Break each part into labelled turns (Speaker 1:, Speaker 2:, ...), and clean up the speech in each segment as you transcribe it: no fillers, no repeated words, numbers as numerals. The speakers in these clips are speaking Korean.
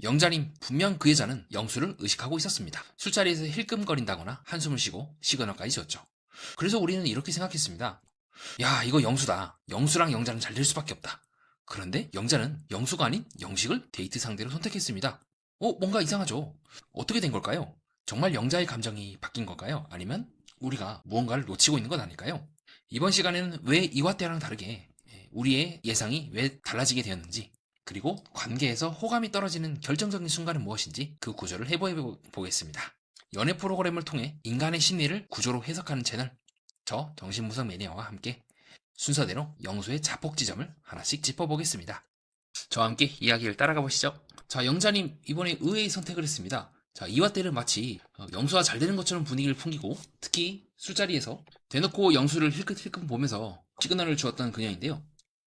Speaker 1: 영자님, 분명 그 여자는 영수를 의식하고 있었습니다. 술자리에서 힐끔거린다거나 한숨을 쉬고 시그널까지 지었죠. 그래서 우리는 이렇게 생각했습니다. 야, 이거 영수다. 영수랑 영자는 잘 될 수밖에 없다. 그런데 영자는 영수가 아닌 영식을 데이트 상대로 선택했습니다. 뭔가 이상하죠? 어떻게 된 걸까요? 정말 영자의 감정이 바뀐 걸까요? 아니면 우리가 무언가를 놓치고 있는 건 아닐까요? 이번 시간에는 왜 이화 때랑 다르게 우리의 예상이 왜 달라지게 되었는지, 그리고 관계에서 호감이 떨어지는 결정적인 순간은 무엇인지 그 구조를 해보겠습니다. 연애 프로그램을 통해 인간의 심리를 구조로 해석하는 채널, 저 정신무성 매니아와 함께 순서대로 영수의 자폭 지점을 하나씩 짚어보겠습니다. 저와 함께 이야기를 따라가 보시죠. 자, 영자님, 이번에 의외의 선택을 했습니다. 자, 이화 때는 마치 영수와 잘 되는 것처럼 분위기를 풍기고, 특히 술자리에서 대놓고 영수를 힐끗힐끗 보면서 시그널을 주었던 그녀인데요.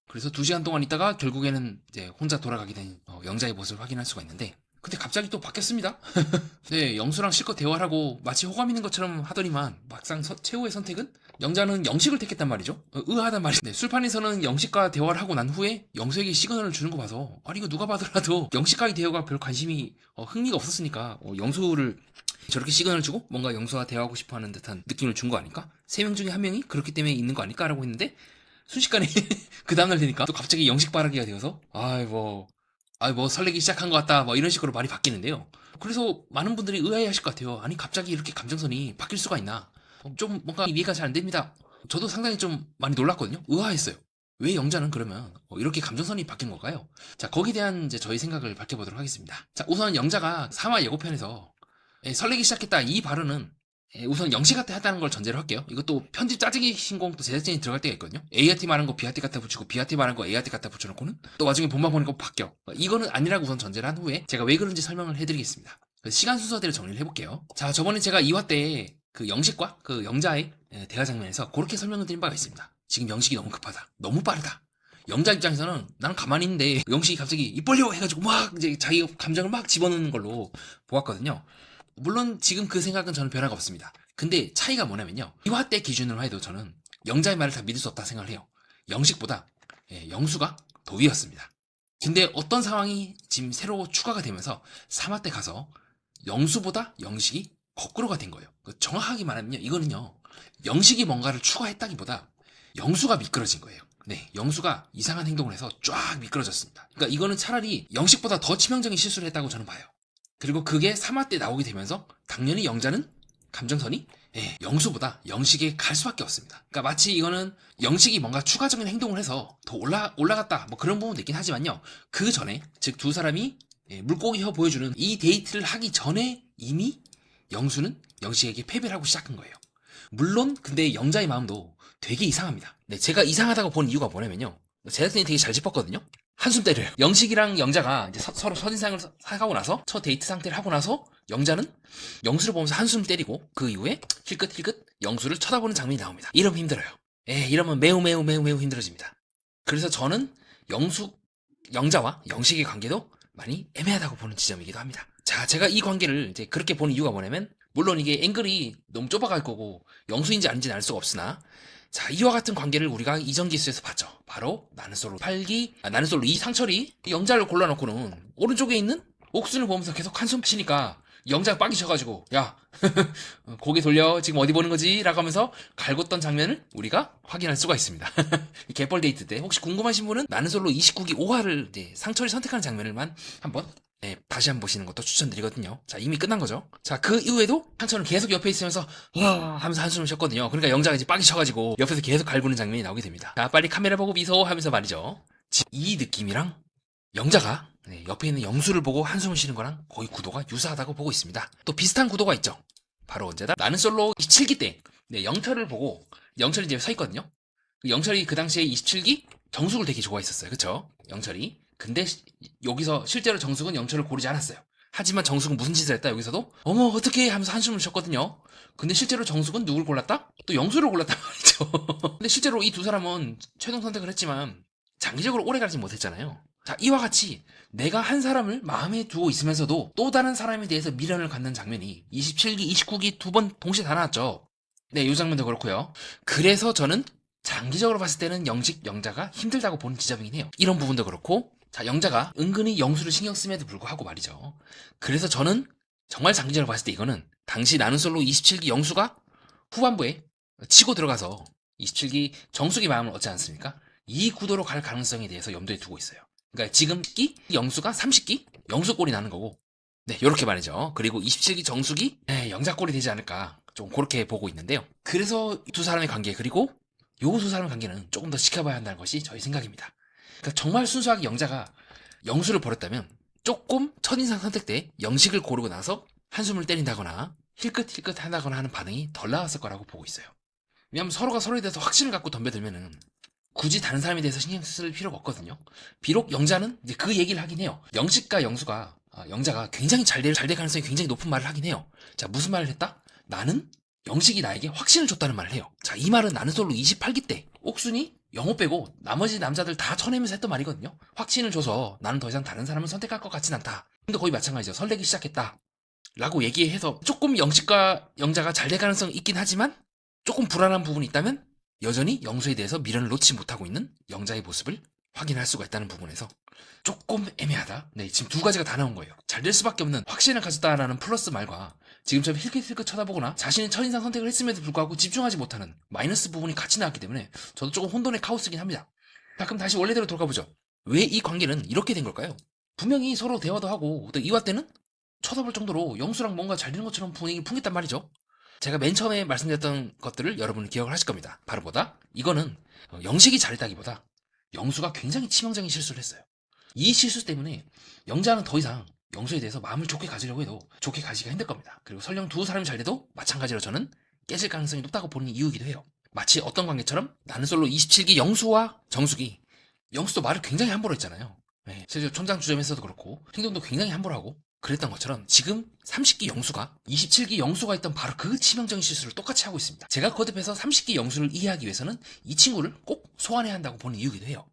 Speaker 1: 그래서 2시간 동안 있다가 결국에는 이제 혼자 돌아가게 된 영자의 모습을 확인할 수가 있는데, 근데 갑자기 또 바뀌었습니다. 네, 영수랑 실컷 대화를 하고 마치 호감 있는 것처럼 하더니만 막상 최후의 선택은 영자는 영식을 택했단 말이죠. 의아하단 말이죠. 네, 술판에서는 영식과 대화를 하고 난 후에 영수에게 시그널을 주는 거 봐서, 아니 이거 누가 봐더라도 영식과의 대화가 별 관심이 흥미가 없었으니까 영수를 저렇게 시그널을 주고 뭔가 영수와 대화하고 싶어하는 듯한 느낌을 준 거 아닐까? 3명 중에 1명이 그렇기 때문에 있는 거 아닐까라고 했는데, 순식간에 그 다음날 되니까 또 갑자기 영식 바라기가 되어서 뭐 설레기 시작한 것 같다 뭐 이런 식으로 말이 바뀌는데요. 그래서 많은 분들이 의아해하실 것 같아요. 아니 갑자기 이렇게 감정선이 바뀔 수가 있나? 좀 뭔가 이해가 잘 안 됩니다. 저도 상당히 좀 많이 놀랐거든요. 의아했어요. 왜 영자는 그러면 이렇게 감정선이 바뀐 걸까요? 자, 거기에 대한 이제 저희 생각을 밝혀보도록 하겠습니다. 자, 우선 영자가 3화 예고편에서 설레기 시작했다 이 발언은 우선 영식한테 했다는 걸 전제로 할게요. 이것도 편집 짜증이 신공 또 제작진이 들어갈 때가 있거든요. A한테 말한 거 B한테 갖다 붙이고 B한테 말한 거 A한테 갖다 붙여놓고는 또 나중에 본방 보니까 바뀌어. 이거는 아니라고 우선 전제를 한 후에 제가 왜 그런지 설명을 해드리겠습니다. 시간 순서대로 정리를 해볼게요. 자, 저번에 제가 2화 때 그 영식과 그 영자의 대화 장면에서 그렇게 설명을 드린 바가 있습니다. 지금 영식이 너무 급하다. 너무 빠르다. 영자 입장에서는 나는 가만히 있는데 영식이 갑자기 입 벌려 해가지고 막 이제 자기 감정을 막 집어넣는 걸로 보았거든요. 물론 지금 그 생각은 저는 변화가 없습니다. 근데 차이가 뭐냐면요. 이화 때 기준으로 해도 저는 영자의 말을 다 믿을 수 없다 생각을 해요. 영식보다 영수가 더 위였습니다. 근데 어떤 상황이 지금 새로 추가가 되면서 3화 때 가서 영수보다 영식이 거꾸로가 된 거예요. 정확하게 말하면요. 이거는요. 영식이 뭔가를 추가했다기보다 영수가 미끄러진 거예요. 네, 영수가 이상한 행동을 해서 쫙 미끄러졌습니다. 그러니까 이거는 차라리 영식보다 더 치명적인 실수를 했다고 저는 봐요. 그리고 그게 3화 때 나오게 되면서 당연히 영자는 감정선이 영수보다 영식에 갈 수밖에 없습니다. 그러니까 마치 이거는 영식이 뭔가 추가적인 행동을 해서 더 올라갔다 뭐 그런 부분도 있긴 하지만요. 그 전에 즉 두 사람이 물고기 혀 보여주는 이 데이트를 하기 전에 이미 영수는 영식에게 패배를 하고 시작한 거예요. 물론 근데 영자의 마음도 되게 이상합니다. 네, 제가 이상하다고 본 이유가 뭐냐면요. 제작진이 되게 잘 짚었거든요. 한숨 때려요. 영식이랑 영자가 이제 서로 첫인상을 하고 나서 첫 데이트 상태를 하고 나서 영자는 영수를 보면서 한숨 때리고 그 이후에 힐끗힐끗 영수를 쳐다보는 장면이 나옵니다. 이러면 힘들어요. 이러면 매우 힘들어집니다. 그래서 저는 영자와 영식의 관계도 많이 애매하다고 보는 지점이기도 합니다. 자, 제가 이 관계를 이제 그렇게 보는 이유가 뭐냐면, 물론 이게 앵글이 너무 좁아갈 거고 영수인지 아닌지는 알 수가 없으나, 자, 이와 같은 관계를 우리가 이전 기수에서 봤죠. 바로 나는 솔로 8기, 나는 솔로 2 상철이 영자를 골라놓고는 오른쪽에 있는 옥순을 보면서 계속 한숨 쉬니까 영자가 빡이 셔가지고 야 고개 돌려 지금 어디 보는 거지? 라고 하면서 갈궜던 장면을 우리가 확인할 수가 있습니다. 개뻘 데이트 때 혹시 궁금하신 분은 나는 솔로 29기 5화를 상철이 선택하는 장면을만 한번 다시 한번 보시는 것도 추천드리거든요. 자, 이미 끝난 거죠. 자, 그 이후에도 상철은 계속 옆에 있으면서 하면서 한숨을 쉬었거든요. 그러니까 영자가 이제 빡이 쳐가지고 옆에서 계속 갈구는 장면이 나오게 됩니다. 자, 빨리 카메라 보고 미소 하면서 말이죠. 이 느낌이랑 영자가 옆에 있는 영수를 보고 한숨을 쉬는 거랑 거의 구도가 유사하다고 보고 있습니다. 또 비슷한 구도가 있죠. 바로 언제다? 나는 솔로 27기 때 영철을 보고, 영철이 이제 서 있거든요. 영철이 그 당시에 27기 정숙을 되게 좋아했었어요. 그쵸? 영철이. 근데 여기서 실제로 정숙은 영철을 고르지 않았어요. 하지만 정숙은 무슨 짓을 했다? 여기서도 어머 어떻게 하면서 한숨을 쉬었거든요. 근데 실제로 정숙은 누굴 골랐다? 또 영수를 골랐단 말이죠. 근데 실제로 이 두 사람은 최종 선택을 했지만 장기적으로 오래 가지 못했잖아요. 자, 이와 같이 내가 한 사람을 마음에 두고 있으면서도 또 다른 사람에 대해서 미련을 갖는 장면이 27기, 29기 두 번 동시에 다 나왔죠. 네, 이 장면도 그렇고요. 그래서 저는 장기적으로 봤을 때는 영식, 영자가 힘들다고 보는 지점이긴 해요. 이런 부분도 그렇고, 자, 영자가 은근히 영수를 신경 씀에도 불구하고 말이죠. 그래서 저는 정말 장기적으로 봤을 때 이거는 당시 나는 솔로 27기 영수가 후반부에 치고 들어가서 27기 정숙의 마음을 얻지 않습니까? 이 구도로 갈 가능성에 대해서 염두에 두고 있어요. 그러니까 지금 기 영수가 30기 영수꼴이 나는 거고, 네, 요렇게 말이죠. 그리고 27기 정숙이 영자꼴이 되지 않을까, 좀 그렇게 보고 있는데요. 그래서 두 사람의 관계, 그리고 요 두 사람의 관계는 조금 더 지켜봐야 한다는 것이 저희 생각입니다. 그러니까 정말 순수하게 영자가 영수를 버렸다면 조금 첫인상 선택 때 영식을 고르고 나서 한숨을 때린다거나 힐끗힐끗 한다거나 하는 반응이 덜 나왔을 거라고 보고 있어요. 왜냐하면 서로가 서로에 대해서 확신을 갖고 덤벼들면은 굳이 다른 사람에 대해서 신경 쓸 필요가 없거든요. 비록 영자는 이제 그 얘기를 하긴 해요. 영식과 영수가, 영자가 굉장히 잘 될 가능성이 굉장히 높은 말을 하긴 해요. 자, 무슨 말을 했다? 나는 영식이 나에게 확신을 줬다는 말을 해요. 자, 이 말은 나는 솔로 28기 때 옥순이 영호 빼고 나머지 남자들 다 쳐내면서 했던 말이거든요. 확신을 줘서 나는 더 이상 다른 사람을 선택할 것 같진 않다. 근데 거의 마찬가지죠. 설레기 시작했다 라고 얘기해서 조금 영식과 영자가 잘 될 가능성이 있긴 하지만 조금 불안한 부분이 있다면 여전히 영수에 대해서 미련을 놓지 못하고 있는 영자의 모습을 확인할 수가 있다는 부분에서 조금 애매하다. 네, 지금 두 가지가 다 나온 거예요. 잘 될 수밖에 없는 확신을 가졌다라는 플러스 말과 지금처럼 힐끗힐끗 쳐다보거나 자신의 첫인상 선택을 했음에도 불구하고 집중하지 못하는 마이너스 부분이 같이 나왔기 때문에 저도 조금 혼돈의 카오스긴 합니다. 자, 그럼 다시 원래대로 돌아가보죠. 왜 이 관계는 이렇게 된 걸까요? 분명히 서로 대화도 하고 또 이화 때는 쳐다볼 정도로 영수랑 뭔가 잘 되는 것처럼 분위기를 풍겼단 말이죠. 제가 맨 처음에 말씀드렸던 것들을 여러분은 기억을 하실 겁니다. 바로 뭐다? 이거는 영식이 잘했다기보다 영수가 굉장히 치명적인 실수를 했어요. 이 실수 때문에 영자는 더 이상 영수에 대해서 마음을 좋게 가지려고 해도 좋게 가지기가 힘들 겁니다. 그리고 설령 두 사람이 잘 돼도 마찬가지로 저는 깨질 가능성이 높다고 보는 이유이기도 해요. 마치 어떤 관계처럼 나는 솔로 27기 영수와 정숙이, 영수도 말을 굉장히 함부로 했잖아요. 네, 실제로 천장 주점에서도 그렇고 행동도 굉장히 함부로 하고 그랬던 것처럼 지금 30기 영수가 27기 영수가 했던 바로 그 치명적인 실수를 똑같이 하고 있습니다. 제가 거듭해서 30기 영수를 이해하기 위해서는 이 친구를 꼭 소환해야 한다고 보는 이유이기도 해요.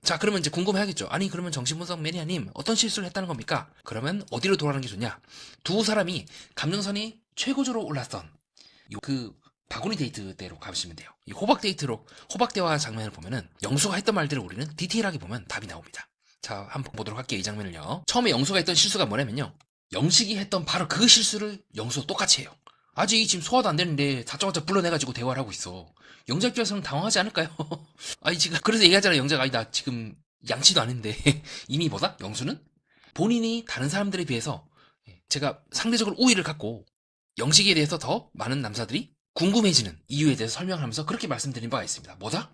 Speaker 1: 자, 그러면 이제 궁금해하겠죠. 아니, 그러면 정신분석 매니아님 어떤 실수를 했다는 겁니까? 그러면 어디로 돌아가는 게 좋냐? 두 사람이 감정선이 최고조로 올랐던 그 바구니 데이트 때로 가시면 돼요. 이 호박 데이트로 호박 대화 장면을 보면은 영수가 했던 말들을 우리는 디테일하게 보면 답이 나옵니다. 자, 한번 보도록 할게요. 이 장면을요. 처음에 영수가 했던 실수가 뭐냐면요, 영식이 했던 바로 그 실수를 영수가 똑같이 해요. 아직 지금 소화도 안 되는데 다짜고짜 불러내가지고 대화를 하고 있어. 영자 입장에서는 당황하지 않을까요? 아니, 지금 그래서 얘기하잖아요. 영자가, 아니, 나 지금 양치도 안 했는데 이미 뭐다? 영수는 본인이 다른 사람들에 비해서 제가 상대적으로 우위를 갖고 영식에 대해서 더 많은 남자들이 궁금해지는 이유에 대해서 설명하면서 그렇게 말씀드린 바가 있습니다. 뭐다?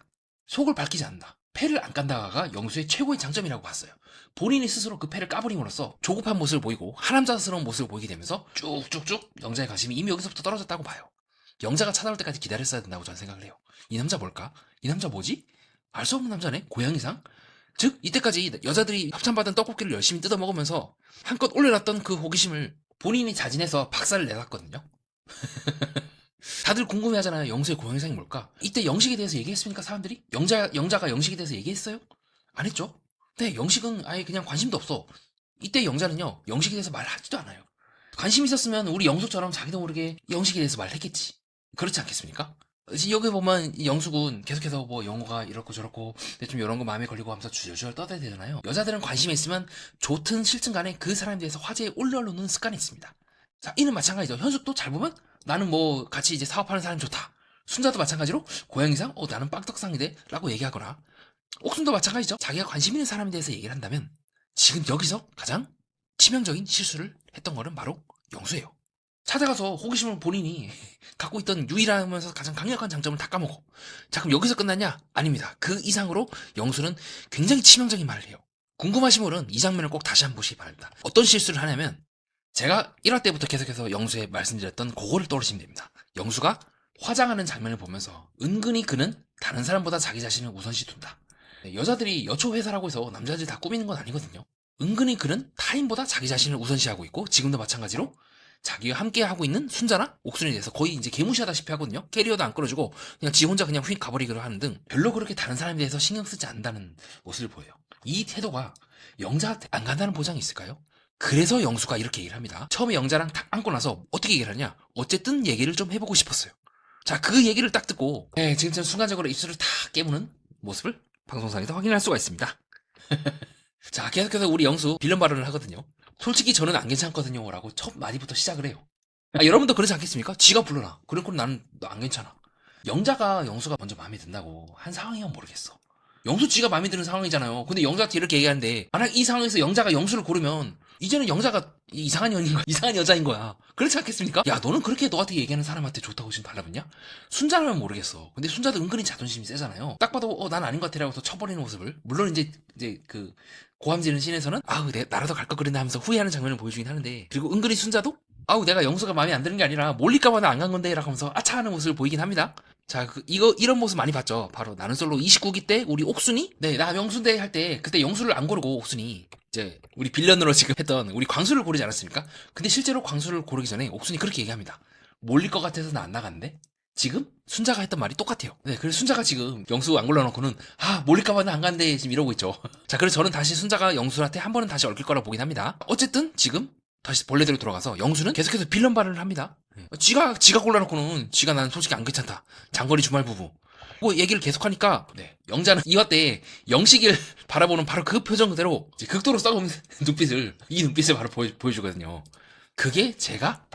Speaker 1: 속을 밝히지 않는다. 패를 안 깐다가 영수의 최고의 장점이라고 봤어요. 본인이 스스로 그 패를 까버림으로써 조급한 모습을 보이고 하남자스러운 모습을 보이게 되면서 쭉쭉쭉 영자의 관심이 이미 여기서부터 떨어졌다고 봐요. 영자가 찾아올 때까지 기다렸어야 된다고 저는 생각을 해요. 이 남자 뭘까? 이 남자 뭐지? 알 수 없는 남자네? 고양이상? 즉 이때까지 여자들이 협찬받은 떡볶이를 열심히 뜯어먹으면서 한껏 올려놨던 그 호기심을 본인이 자진해서 박살을 내놨거든요. 다들 궁금해하잖아요. 영수의 고양이상이 뭘까? 이때 영식에 대해서 얘기했습니까? 사람들이? 영자가 영식에 대해서 얘기했어요? 안 했죠? 네, 영식은 아예 그냥 관심도 없어. 이때 영자는요, 영식에 대해서 말하지도 않아요. 관심 있었으면 우리 영숙처럼 자기도 모르게 영식에 대해서 말했겠지. 그렇지 않겠습니까? 지금 여기 보면 이 영숙은 계속해서 뭐 영호가 이렇고 저렇고 좀 이런 거 마음에 걸리고 하면서 주저주저 떠들어야 되잖아요. 여자들은 관심이 있으면 좋든 싫든 간에 그 사람에 대해서 화제에 올려놓는 습관이 있습니다. 자, 이는 마찬가지죠. 현숙도 잘 보면 나는 뭐 같이 이제 사업하는 사람이 좋다. 순자도 마찬가지로 고양이상, 나는 빵떡상이돼 라고 얘기하거나, 옥순도 마찬가지죠. 자기가 관심 있는 사람에 대해서 얘기를 한다면 지금 여기서 가장 치명적인 실수를 했던 거는 바로 영수예요. 찾아가서 호기심을 본인이 갖고 있던 유일하면서 가장 강력한 장점을 다 까먹어. 자, 그럼 여기서 끝났냐? 아닙니다. 그 이상으로 영수는 굉장히 치명적인 말을 해요. 궁금하신 분은 이 장면을 꼭 다시 한번 보시기 바랍니다. 어떤 실수를 하냐면, 제가 1화 때부터 계속해서 영수에 말씀드렸던 그거를 떠올리시면 됩니다. 영수가 화장하는 장면을 보면서 은근히 그는 다른 사람보다 자기 자신을 우선시 둔다. 여자들이 여초회사라고 해서 남자들이 다 꾸미는 건 아니거든요. 은근히 그는 타인보다 자기 자신을 우선시하고 있고, 지금도 마찬가지로 자기와 함께 하고 있는 순자나 옥순에 대해서 거의 이제 개무시하다시피 하거든요. 캐리어도 안 끌어주고 그냥 지 혼자 그냥 휙 가버리기로 하는 등 별로 그렇게 다른 사람에 대해서 신경 쓰지 않는다는 모습을 보여요. 이 태도가 영자한테 안 간다는 보장이 있을까요? 그래서 영수가 이렇게 얘기를 합니다. 처음에 영자랑 딱 안고 나서 어떻게 얘기를 하냐? 어쨌든 얘기를 좀 해보고 싶었어요. 자, 그 얘기를 딱 듣고 지금처럼 순간적으로 입술을 다 깨무는 모습을 방송상에서 확인할 수가 있습니다. 자, 계속해서 우리 영수 빌런 발언을 하거든요. 솔직히 저는 안 괜찮거든요. 라고 첫 마디부터 시작을 해요. 여러분도 그러지 않겠습니까? 지가 불러라. 그래놓고 나는 안 괜찮아. 영자가 영수가 먼저 마음에 든다고 한 상황이면 모르겠어. 영수 지가 마음에 드는 상황이잖아요. 근데 영자한테 이렇게 얘기하는데 만약 이 상황에서 영자가 영수를 고르면 이제는 영자가 이상한 년인 거야. 이상한 여자인 거야. 그렇지 않겠습니까? 야, 너는 그렇게 너한테 얘기하는 사람한테 좋다고 지금 달라붙냐? 순자라면 모르겠어. 근데 순자도 은근히 자존심이 세잖아요. 딱 봐도 난 아닌 것 같아라고 서 쳐버리는 모습을. 물론 이제 그 고함지는 씬에서는 아우 나라도 갈 걸 그랬나 하면서 후회하는 장면을 보여주긴 하는데, 그리고 은근히 순자도 아우 내가 영수가 마음에 안 드는 게 아니라 몰릴까봐 나 안 간 건데 라고 하면서 아차하는 모습을 보이긴 합니다. 자, 이런 모습 많이 봤죠. 바로 나는 솔로 29기 때 우리 옥순이, 네, 나 영수인데 할 때 그때 영수를 안 고르고 옥순이 이제 우리 빌런으로 지금 했던 우리 광수를 고르지 않았습니까? 근데 실제로 광수를 고르기 전에 옥순이 그렇게 얘기합니다. 몰릴 것 같아서 나 안 나갔는데 지금 순자가 했던 말이 똑같아요. 네, 그래서 순자가 지금 영수 안 골라놓고는 몰릴까봐 나 안 간대 지금 이러고 있죠. 자, 그래서 저는 다시 순자가 영수한테 한 번은 다시 얽힐 거라 보긴 합니다. 어쨌든 지금 다시 본래대로 돌아가서 영수는 계속해서 빌런 발언을 합니다. 지가 골라놓고는 지가 난 솔직히 안 괜찮다. 장거리 주말 부부. 뭐 얘기를 계속하니까 영자는 이화 때 영식이를 바라보는 바로 그 표정 그대로 이제 극도로 썩은 이 눈빛을 바로 보여주거든요. 그게 제가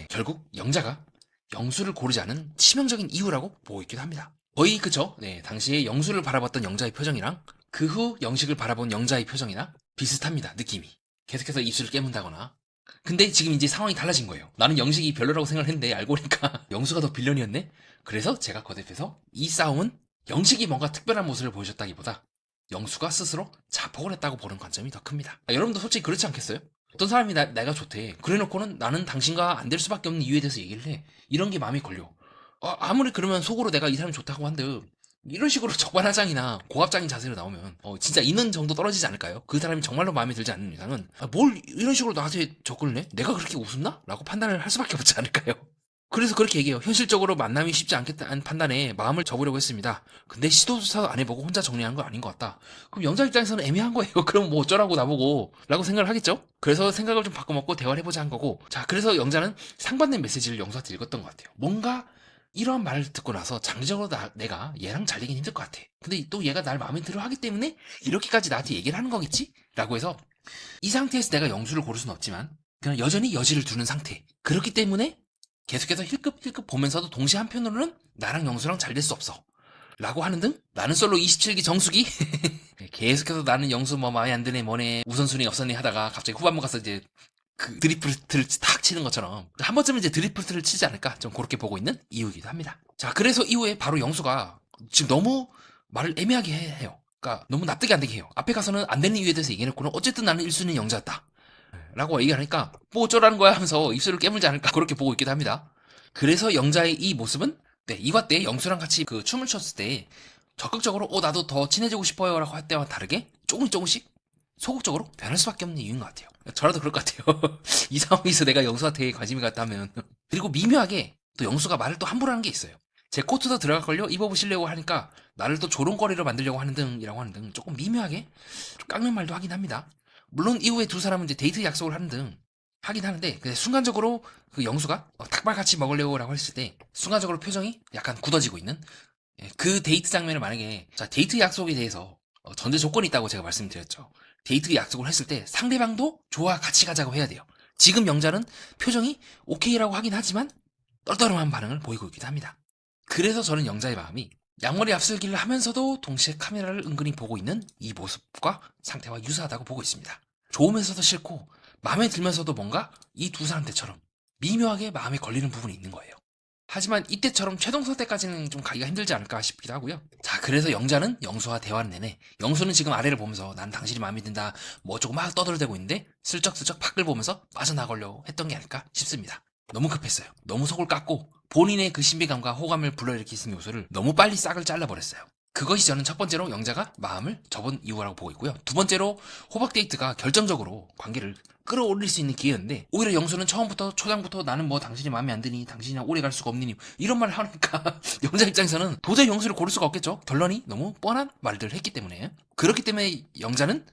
Speaker 1: 결국 영자가 영수를 고르지 않은 치명적인 이유라고 보고 있기도 합니다. 거의 그쵸? 네, 당시에 영수를 바라봤던 영자의 표정이랑 그 후 영식을 바라본 영자의 표정이랑 비슷합니다. 느낌이. 계속해서 입술을 깨문다거나. 근데 지금 이제 상황이 달라진 거예요. 나는 영식이 별로라고 생각을 했는데 알고 보니까 영수가 더 빌런이었네? 그래서 제가 거듭해서 이 싸움은 영식이 뭔가 특별한 모습을 보여줬다기보다 영수가 스스로 자폭을 했다고 보는 관점이 더 큽니다. 여러분도 솔직히 그렇지 않겠어요? 어떤 사람이 내가 좋대. 그래놓고는 나는 당신과 안 될 수밖에 없는 이유에 대해서 얘기를 해. 이런 게 마음이 걸려. 아무리 그러면 속으로 내가 이 사람이 좋다고 한들 이런 식으로 적반하장이나 고압적인 자세로 나오면 진짜 있는 정도 떨어지지 않을까요? 그 사람이 정말로 마음에 들지 않는 이상은 뭘 이런 식으로 나한테 접근을 해? 내가 그렇게 웃었나? 라고 판단을 할 수밖에 없지 않을까요? 그래서 그렇게 얘기해요. 현실적으로 만남이 쉽지 않겠다는 판단에 마음을 접으려고 했습니다. 근데 시도조차도 안 해보고 혼자 정리한 건 아닌 것 같다. 그럼 영자 입장에서는 애매한 거예요. 그럼 뭐 어쩌라고 나보고 라고 생각을 하겠죠? 그래서 생각을 좀 바꿔먹고 대화를 해보자 한 거고, 자, 그래서 영자는 상반된 메시지를 영수한테 읽었던 것 같아요. 뭔가 이러한 말을 듣고 나서 장기적으로 내가 얘랑 잘 되긴 힘들 것 같아. 근데 또 얘가 날 마음에 들어 하기 때문에 이렇게까지 나한테 얘기를 하는 거겠지? 라고 해서 이 상태에서 내가 영수를 고를 수는 없지만 그냥 여전히 여지를 두는 상태. 그렇기 때문에 계속해서 힐끗힐끗 보면서도 동시에 한편으로는 나랑 영수랑 잘 될 수 없어 라고 하는 등, 나는 솔로 27기 정수기 계속해서 나는 영수 뭐 마음에 안 드네 뭐네 우선순위 없었네 하다가 갑자기 후반부 가서 이제 그 드리프트를 탁 치는 것처럼 한 번쯤은 이제 드리프트를 치지 않을까 좀 그렇게 보고 있는 이유이기도 합니다. 자, 그래서 이후에 바로 영수가 지금 너무 말을 애매하게 해요. 그러니까 너무 납득이 안 되게 해요. 앞에 가서는 안 되는 이유에 대해서 얘기해놓고는 어쨌든 나는 1순위 영자였다 라고 얘기하니까 뭐 어쩌라는 거야 하면서 입술을 깨물지 않을까 그렇게 보고 있기도 합니다. 그래서 영자의 이 모습은 이화 때 영수랑 같이 그 춤을 췄을 때 적극적으로 나도 더 친해지고 싶어요 라고 할 때와 다르게 조금씩 소극적으로 변할 수밖에 없는 이유인 것 같아요. 저라도 그럴 것 같아요. 이 상황에서 내가 영수한테 관심이 갔다면. 그리고 미묘하게 또 영수가 말을 또 함부로 하는 게 있어요. 제 코트도 들어갈걸요? 입어보시려고 하니까 나를 또 조롱거리로 만들려고 하는 등이라고 하는 등 조금 미묘하게 좀 깎는 말도 하긴 합니다. 물론 이후에 두 사람은 이제 데이트 약속을 하는 등 하긴 하는데, 근데 순간적으로 그 영수가 닭발같이 먹으려고 라고 했을 때 순간적으로 표정이 약간 굳어지고 있는 그 데이트 장면을 만약에, 자, 데이트 약속에 대해서 전제 조건이 있다고 제가 말씀드렸죠. 데이트 약속을 했을 때 상대방도 좋아 같이 가자고 해야 돼요. 지금 영자는 표정이 오케이라고 하긴 하지만 떨떠름한 반응을 보이고 있기도 합니다. 그래서 저는 영자의 마음이 양머리 앞설기를 하면서도 동시에 카메라를 은근히 보고 있는 이 모습과 상태와 유사하다고 보고 있습니다. 좋으면서도 싫고 마음에 들면서도 뭔가 이 두 사람들처럼 미묘하게 마음에 걸리는 부분이 있는 거예요. 하지만 이때처럼 최동선 때까지는 좀 가기가 힘들지 않을까 싶기도 하고요. 자, 그래서 영자는 영수와 대화하는 내내 영수는 지금 아래를 보면서 난 당신이 마음에 든다 뭐 어쩌고 막 떠들어대고 있는데 슬쩍슬쩍 밖을 보면서 빠져나가려고 했던 게 아닐까 싶습니다. 너무 급했어요. 너무 속을 깎고 본인의 그 신비감과 호감을 불러일으킬 수 있는 요소를 너무 빨리 싹을 잘라버렸어요. 그것이 저는 첫 번째로 영자가 마음을 접은 이유라고 보고 있고요. 두 번째로 호박 데이트가 결정적으로 관계를 끌어올릴 수 있는 기회였는데 오히려 영수는 처음부터 초장부터 나는 뭐 당신이 마음에 안 드니 당신이랑 오래 갈 수가 없니 이런 말을 하니까 영자 입장에서는 도저히 영수를 고를 수가 없겠죠. 결론이 너무 뻔한 말들을 했기 때문에. 그렇기 때문에 영자는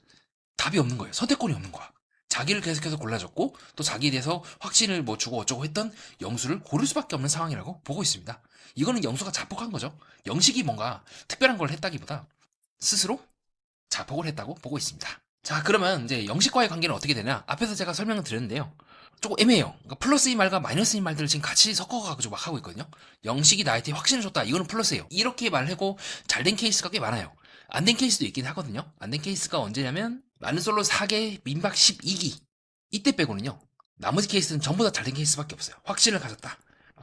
Speaker 1: 답이 없는 거예요. 선택권이 없는 거야. 자기를 계속해서 골라줬고 또 자기에 대해서 확신을 뭐 주고 어쩌고 했던 영수를 고를 수밖에 없는 상황이라고 보고 있습니다. 이거는 영수가 자폭한 거죠. 영식이 뭔가 특별한 걸 했다기보다 스스로 자폭을 했다고 보고 있습니다. 자, 그러면 이제 영식과의 관계는 어떻게 되냐? 앞에서 제가 설명을 드렸는데요. 조금 애매해요. 그러니까 플러스인 말과 마이너스인 말들을 지금 같이 섞어가지고 막 하고 있거든요. 영식이 나한테 확신을 줬다. 이거는 플러스예요. 이렇게 말하고 잘 된 케이스가 꽤 많아요. 안 된 케이스도 있긴 하거든요. 안 된 케이스가 언제냐면 많은 솔로 4개, 민박 12기. 이때 빼고는요. 나머지 케이스는 전부 다 잘 된 케이스밖에 없어요. 확신을 가졌다.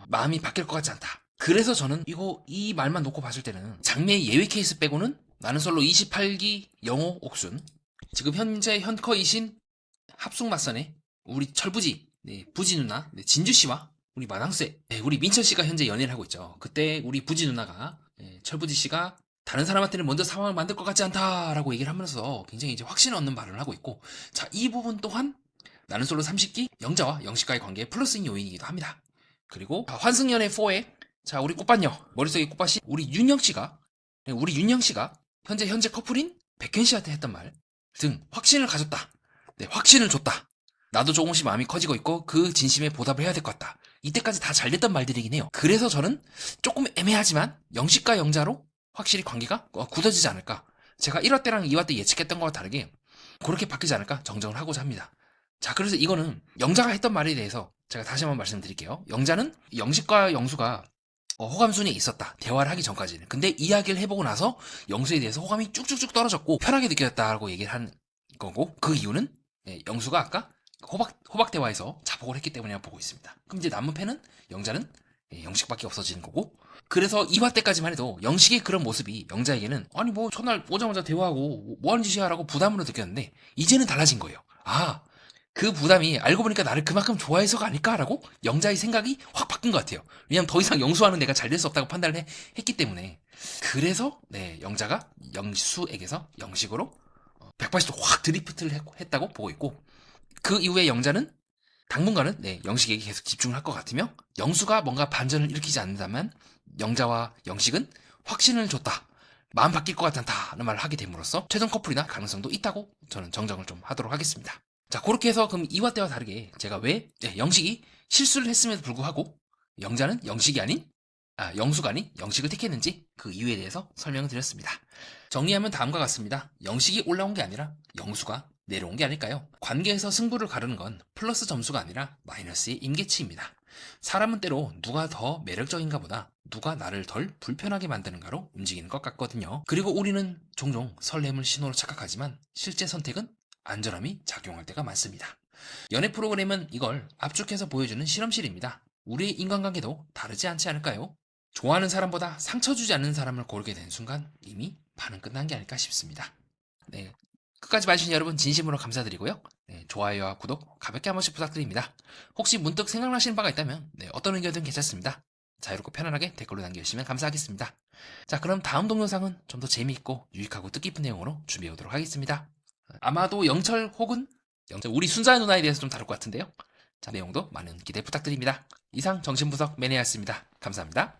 Speaker 1: 마음이 바뀔 것 같지 않다. 그래서 저는 이 말만 놓고 봤을 때는 장래의 예외 케이스 빼고는 나는 솔로 28기 영호 옥순, 지금 현재 현커이신 합숙맞선의 우리 철부지, 네, 부지 누나, 네, 진주 씨와 우리 마당쇠, 네, 우리 민철 씨가 현재 연애를 하고 있죠. 그때 우리 부지 누나가, 네, 철부지 씨가 다른 사람한테는 먼저 상황을 만들 것 같지 않다라고 얘기를 하면서 굉장히 이제 확신을 얻는 말을 하고 있고, 자, 이 부분 또한 나는 솔로 30기 영자와 영식과의 관계의 플러스인 요인이기도 합니다. 그리고 환승연애 4에 자, 우리 꽃밭녀, 머릿속에 꽃밭이 우리 윤영 씨가, 네, 우리 윤영 씨가 현재 커플인 백현 씨한테 했던 말 등 확신을 가졌다. 네, 확신을 줬다. 나도 조금씩 마음이 커지고 있고 그 진심에 보답을 해야 될 것 같다. 이때까지 다 잘 됐던 말들이긴 해요. 그래서 저는 조금 애매하지만 영식과 영자로 확실히 관계가 굳어지지 않을까. 제가 1화 때랑 2화 때 예측했던 것과 다르게 그렇게 바뀌지 않을까 정정을 하고자 합니다. 자, 그래서 이거는 영자가 했던 말에 대해서 제가 다시 한번 말씀드릴게요. 영자는 영식과 영수가 호감순위에 있었다. 대화를 하기 전까지는. 근데 이야기를 해보고 나서 영수에 대해서 호감이 쭉쭉쭉 떨어졌고 편하게 느껴졌다고 얘기를 한 거고, 그 이유는 영수가 아까 호박 대화에서 자폭을 했기 때문이라고 보고 있습니다. 그럼 이제 남은 패는 영자는 영식밖에 없어지는 거고, 그래서 2화 때까지만 해도 영식의 그런 모습이 영자에게는 아니 뭐 첫날 오자마자 대화하고 뭐 하는 짓이야 라고 부담으로 느꼈는데 이제는 달라진 거예요. 아, 그 부담이 알고 보니까 나를 그만큼 좋아해서가 아닐까라고 영자의 생각이 확 바뀐 것 같아요. 왜냐면 더 이상 영수와는 내가 잘 될 수 없다고 판단을 했기 때문에. 그래서 네, 영자가 영수에게서 영식으로 180도 확 드리프트를 했다고 보고 있고, 그 이후에 영자는 당분간은 네, 영식에게 계속 집중을 할 것 같으며, 영수가 뭔가 반전을 일으키지 않는다면 영자와 영식은 확신을 줬다. 마음 바뀔 것 같지 않다는 말을 하게 됨으로써 최종 커플이나 가능성도 있다고 저는 정정을 좀 하도록 하겠습니다. 자, 그렇게 해서 그럼 2화 때와 다르게 제가 왜 영식이 실수를 했음에도 불구하고 영자는 영수가 아닌 영식을 택했는지 그 이유에 대해서 설명을 드렸습니다. 정리하면 다음과 같습니다. 영식이 올라온 게 아니라 영수가 내려온 게 아닐까요? 관계에서 승부를 가르는 건 플러스 점수가 아니라 마이너스의 임계치입니다. 사람은 때로 누가 더 매력적인가 보다 누가 나를 덜 불편하게 만드는가로 움직이는 것 같거든요. 그리고 우리는 종종 설렘을 신호로 착각하지만 실제 선택은 안전함이 작용할 때가 많습니다. 연애 프로그램은 이걸 압축해서 보여주는 실험실입니다. 우리의 인간관계도 다르지 않지 않을까요? 좋아하는 사람보다 상처 주지 않는 사람을 고르게 된 순간 이미 반은 끝난 게 아닐까 싶습니다. 네, 끝까지 봐주신 여러분 진심으로 감사드리고요. 네, 좋아요와 구독 가볍게 한 번씩 부탁드립니다. 혹시 문득 생각나시는 바가 있다면 어떤 의견든 괜찮습니다. 자유롭고 편안하게 댓글로 남겨주시면 감사하겠습니다. 자, 그럼 다음 동영상은 좀 더 재미있고 유익하고 뜻깊은 내용으로 준비해 오도록 하겠습니다. 아마도 영철 혹은 우리 순자 누나에 대해서 좀 다룰 것 같은데요. 자, 내용도 많은 기대 부탁드립니다. 이상 정신분석 매니아였습니다. 감사합니다.